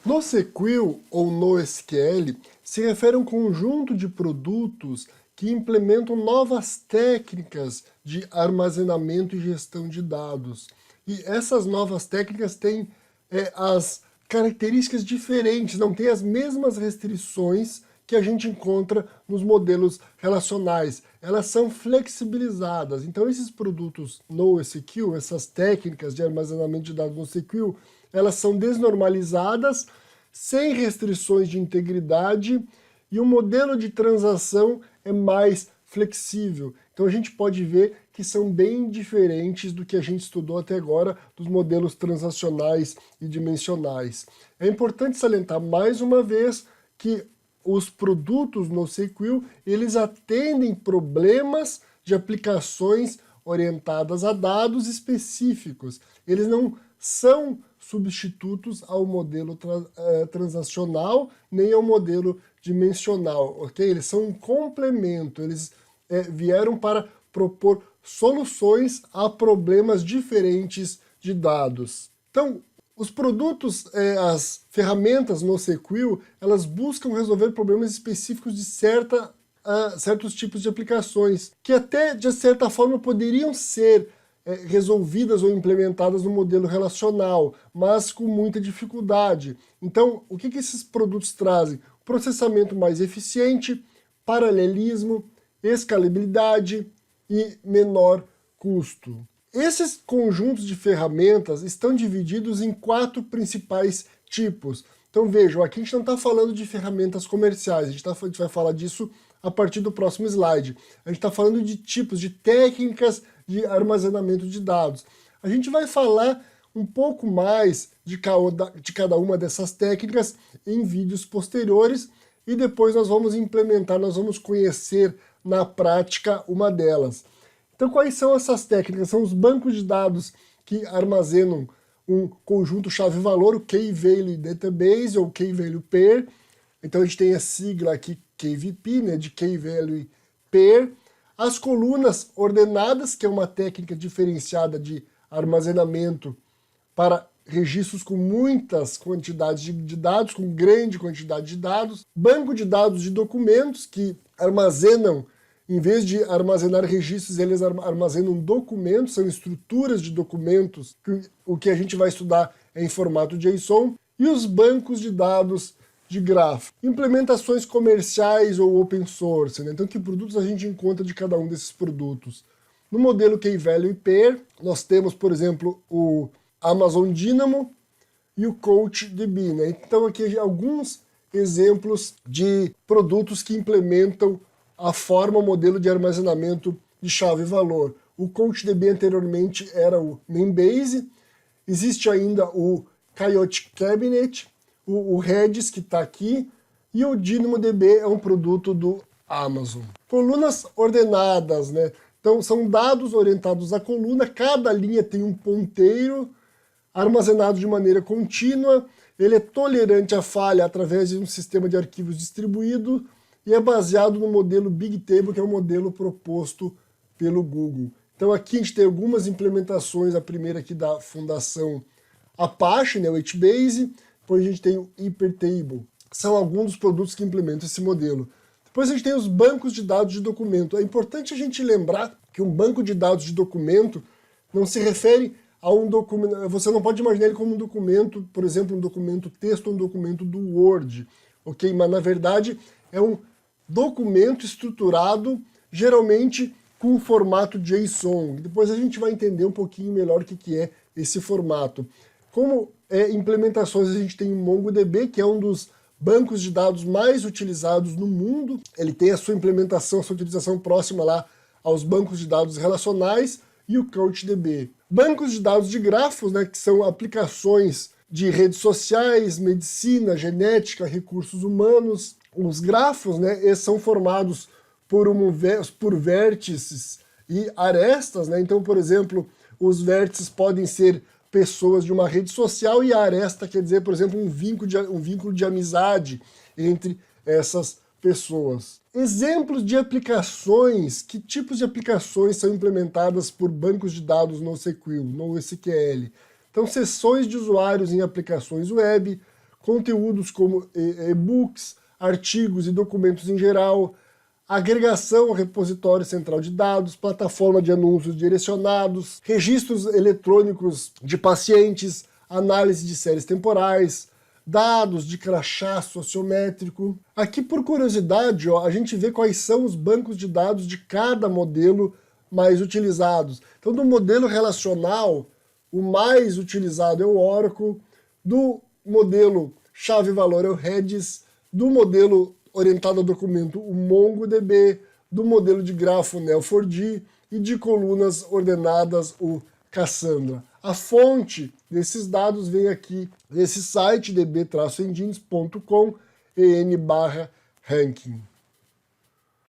NoSQL ou NoSQL se refere a um conjunto de produtos que implementam novas técnicas de armazenamento e gestão de dados. E essas novas técnicas têm as características diferentes, não têm as mesmas restrições que a gente encontra nos modelos relacionais. Elas são flexibilizadas. Então esses produtos NoSQL, essas técnicas de armazenamento de dados NoSQL, elas são desnormalizadas, sem restrições de integridade, e o modelo de transação é mais flexível. Então a gente pode ver que são bem diferentes do que a gente estudou até agora dos modelos transacionais e dimensionais. É importante salientar mais uma vez que os produtos NoSQL, eles atendem problemas de aplicações orientadas a dados específicos. Eles não são substitutos ao modelo transacional, nem ao modelo dimensional, ok? Eles são um complemento, eles vieram para propor soluções a problemas diferentes de dados. Então, os produtos, as ferramentas NoSQL, elas buscam resolver problemas específicos de certos tipos de aplicações, que até, de certa forma, poderiam ser resolvidas ou implementadas no modelo relacional, mas com muita dificuldade. Então, o que esses produtos trazem? Processamento mais eficiente, paralelismo, escalabilidade e menor custo. Esses conjuntos de ferramentas estão divididos em 4 principais tipos. Então vejam, aqui a gente não está falando de ferramentas comerciais, a gente vai falar disso a partir do próximo slide. A gente está falando de tipos, de técnicas de armazenamento de dados. A gente vai falar um pouco mais de cada uma dessas técnicas em vídeos posteriores e depois nós vamos implementar, nós vamos conhecer na prática uma delas. Então quais são essas técnicas? São os bancos de dados que armazenam um conjunto chave-valor, o Key-Value Database ou Key-Value Pair. Então a gente tem a sigla aqui KVP, né, de Key-Value Pair. As colunas ordenadas, que é uma técnica diferenciada de armazenamento para registros com muitas quantidades de dados, com grande quantidade de dados. Banco de dados de documentos, que armazenam, em vez de armazenar registros, eles armazenam documentos, são estruturas de documentos, o que a gente vai estudar é em formato JSON. E os bancos de dados de grafo. Implementações comerciais ou open source, né? Então que produtos a gente encontra de cada um desses produtos? No modelo Key-Value Pair, nós temos, por exemplo, o Amazon Dynamo e o CoachDB, né? Então aqui alguns exemplos de produtos que implementam a forma, o modelo de armazenamento de chave-valor. O CoachDB anteriormente era o Membase, existe ainda o Coyote Cabinet, o Redis, que está aqui, e o DynamoDB é um produto do Amazon. Colunas ordenadas, né? Então são dados orientados à coluna, cada linha tem um ponteiro armazenado de maneira contínua, ele é tolerante à falha através de um sistema de arquivos distribuído e é baseado no modelo Bigtable, que é o modelo proposto pelo Google. Então aqui a gente tem algumas implementações, a primeira aqui da Fundação Apache, né, o HBase. Depois a gente tem o Hypertable. São alguns dos produtos que implementam esse modelo. Depois a gente tem os bancos de dados de documento. É importante a gente lembrar que um banco de dados de documento não se refere a um documento... Você não pode imaginar ele como um documento, por exemplo, um documento texto ou um documento do Word. Ok? Mas na verdade é um documento estruturado, geralmente com o formato JSON. Depois a gente vai entender um pouquinho melhor o que é esse formato. Como implementações, a gente tem o MongoDB, que é um dos bancos de dados mais utilizados no mundo. Ele tem a sua implementação, a sua utilização próxima lá aos bancos de dados relacionais, e o CouchDB. Bancos de dados de grafos, né, que são aplicações de redes sociais, medicina, genética, recursos humanos. Os grafos, né, eles são formados por vértices e arestas, né? Então, por exemplo, os vértices podem ser pessoas de uma rede social e a aresta quer dizer, por exemplo, um vínculo de amizade entre essas pessoas. Exemplos de aplicações, que tipos de aplicações são implementadas por bancos de dados NoSQL, NoSQL? Então, sessões de usuários em aplicações web, conteúdos como e-books, artigos e documentos em geral, agregação ao repositório central de dados, plataforma de anúncios direcionados, registros eletrônicos de pacientes, análise de séries temporais, dados de crachá sociométrico. Aqui, por curiosidade, a gente vê quais são os bancos de dados de cada modelo mais utilizados. Então, do modelo relacional, o mais utilizado é o Oracle, do modelo chave-valor é o Redis, do modelo orientado a documento o MongoDB, do modelo de grafo Neo4j e de colunas ordenadas o Cassandra. A fonte desses dados vem aqui nesse site db-engines.com/en/ranking.